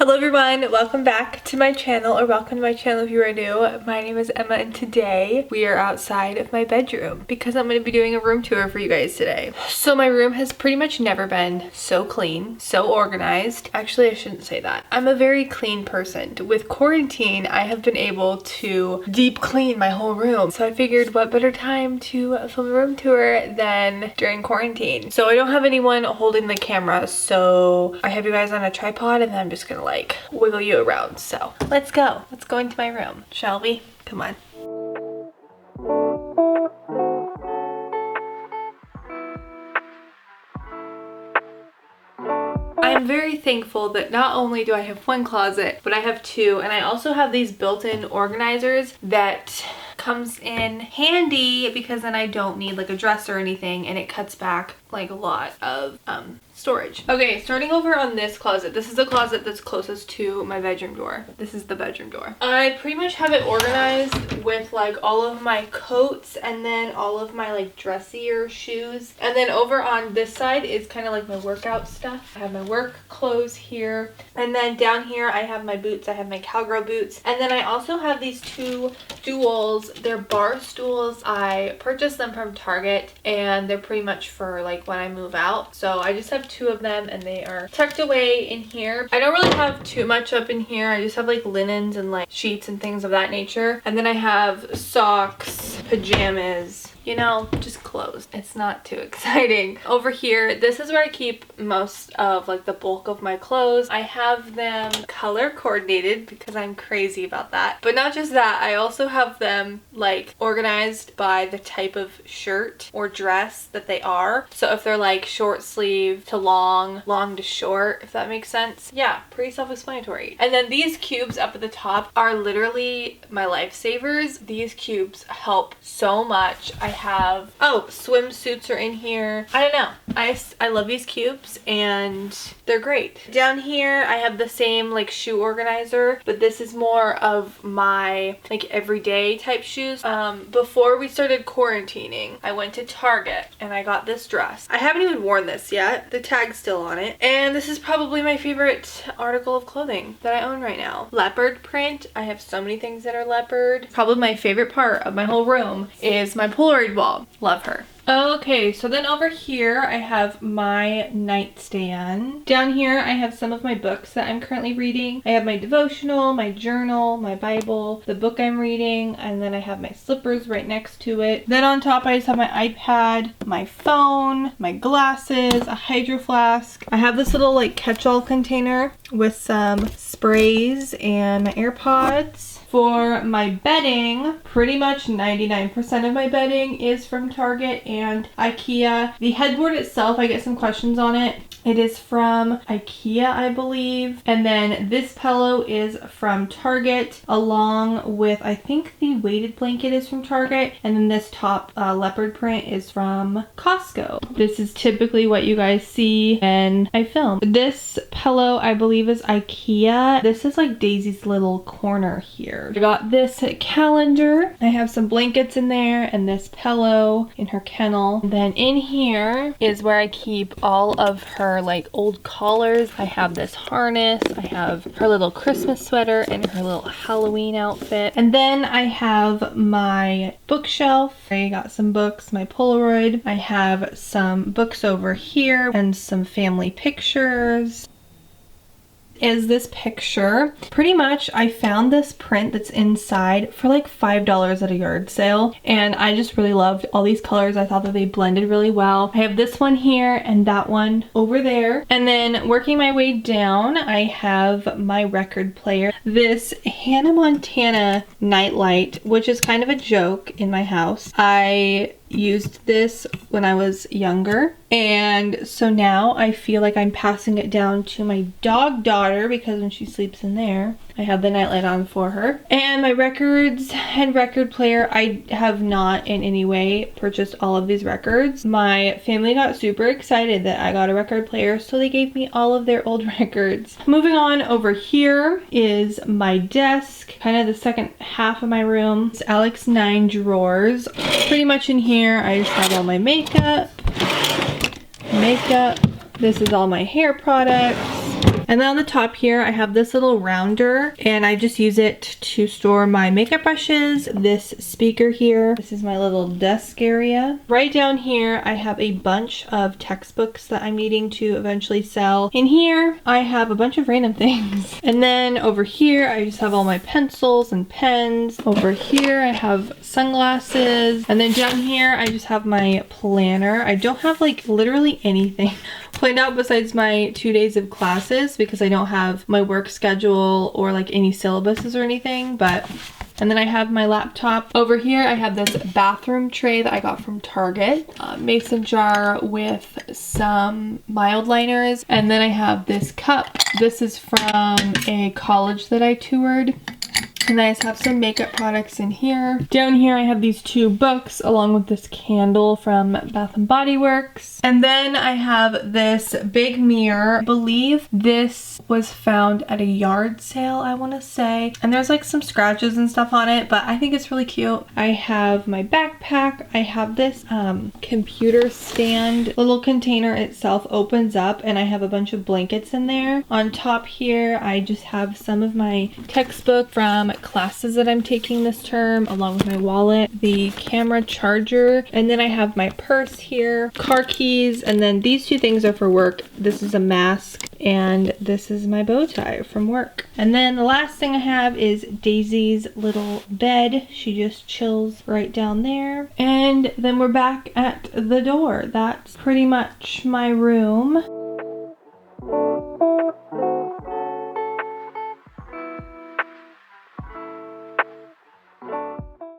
Hello everyone, welcome back to my channel, or welcome to my channel if you are new. My name is Emma and today we are outside of my bedroom because I'm going to be doing a room tour for you guys today. So my room has pretty much never been so clean, so organized. Actually, I shouldn't say that. I'm a very clean person. With quarantine, I have been able to deep clean my whole room. So I figured what better time to film a room tour than during quarantine. So I don't have anyone holding the camera, so I have you guys on a tripod and then I'm just gonna like wiggle you around. So let's go into my room, shall we? Come on. I'm very thankful that not only do I have one closet, but I have two, and I also have these built-in organizers that comes in handy because then I don't need like a dresser or anything, and it cuts back like a lot of storage. Okay, starting over on this closet. This is the closet that's closest to my bedroom door. This is the bedroom door. I pretty much have it organized with like all of my coats and then all of my like dressier shoes. And then over on this side is kind of like my workout stuff. I have my work clothes here. And then down here I have my boots. I have my cowgirl boots. And then I also have these two stools. They're bar stools. I purchased them from Target and they're pretty much for like when I move out. So I just have two of them and they are tucked away in here. I don't really have too much up in here. I just have like linens and like sheets and things of that nature. And then I have socks, pajamas, you know, just clothes. It's not too exciting. Over here, this is where I keep most of like the bulk of my clothes. I have them color coordinated because I'm crazy about that. But not just that, I also have them like organized by the type of shirt or dress that they are. So if they're like short sleeve to long, long to short, if that makes sense. Yeah, pretty self-explanatory. And then these cubes up at the top are literally my lifesavers. These cubes help so much. I have, oh, swimsuits are in here. I don't know. I love these cubes and they're great. Down here, I have the same like shoe organizer, but this is more of my like everyday type shoes. Before we started quarantining, I went to Target and I got this dress. I haven't even worn this yet. The tag's still on it. And this is probably my favorite article of clothing that I own right now. Leopard print. I have so many things that are leopard. Probably my favorite part of my whole room is my Polaroid wall. Love her. Okay, so then over here I have my nightstand. Down here I have some of my books that I'm currently reading. I have my devotional, my journal, my Bible, the book I'm reading, and then I have my slippers right next to it. Then on top I just have my iPad, my phone, my glasses, a hydro flask. I have this little like catch-all container with some sprays and my AirPods. For my bedding, pretty much 99% of my bedding is from Target and IKEA. The headboard itself, I get some questions on it. It is from IKEA, I believe. And then this pillow is from Target, along with, I think the weighted blanket is from Target. And then this top leopard print is from Costco. This is typically what you guys see when I film. This pillow, I believe, is IKEA. This is like Daisy's little corner here. I got this calendar. I have some blankets in there and this pillow in her kennel. And then in here is where I keep all of her like old collars. I have this harness. I have her little Christmas sweater and her little Halloween outfit. And then I have my bookshelf. I got some books, my Polaroid. I have some books over here and some family pictures. Is this picture. Pretty much I found this print that's inside for like $5 at a yard sale, and I just really loved all these colors. I thought that they blended really well. I have this one here and that one over there. And then working my way down, I have my record player. This Hannah Montana nightlight, which is kind of a joke in my house. I used this when I was younger, and so now I feel like I'm passing it down to my dog daughter because when she sleeps in there I have the nightlight on for her. And my records and record player, I have not in any way purchased all of these records. My family got super excited that I got a record player, so they gave me all of their old records. Moving on, over here is my desk, kind of the second half of my room. It's Alex 9 drawers. Pretty much in here I just have all my makeup. This is all my hair products. And then on the top here, I have this little rounder, and I just use it to store my makeup brushes. This speaker here, this is my little desk area. Right down here, I have a bunch of textbooks that I'm needing to eventually sell. In here, I have a bunch of random things. And then over here, I just have all my pencils and pens. Over here, I have sunglasses. And then down here, I just have my planner. I don't have like literally anything planned out besides my 2 days of classes because I don't have my work schedule or like any syllabuses or anything, and then I have my laptop. Over here, I have this bathroom tray that I got from Target. Mason jar with some mild liners. And then I have this cup. This is from a college that I toured. And then I just have some makeup products in here. Down here I have these 2 books along with this candle from Bath & Body Works. And then I have this big mirror. I believe this was found at a yard sale, I want to say. And there's like some scratches and stuff on it, but I think it's really cute. I have my backpack. I have this computer stand. The little container itself opens up and I have a bunch of blankets in there. On top here, I just have some of my textbook from classes that I'm taking this term, along with my wallet, the camera charger, and then I have my purse here, car keys, and then these 2 things are for work. This is a mask and this is my bow tie from work. And then the last thing I have is Daisy's little bed. She just chills right down there. And then we're back at the door. That's pretty much my room.